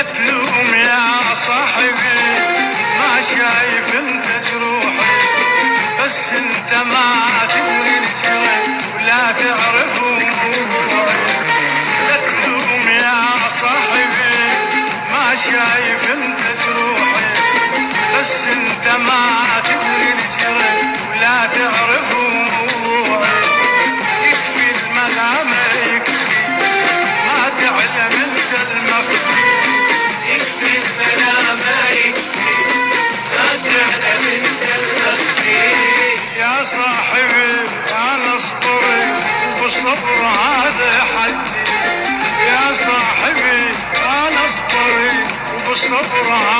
تلوم يا صاحبي، ما شايف انت جروحي، بس انت ما تدري الجرح ولا تعرف وجوعي. لا تلوم يا صاحبي، ما شايف انت جروحي، بس انت ما تدري الجرح ولا تعرف وجوعي. يكفي الملامة يكفي، ما تعلم انت المخفي. يكفي الملامة يكفي، ما تعلم انت المخفي. يا صاحبي انا اصبري والصبر هذا حدي. يا صاحبي انا اصبري والصبر هذا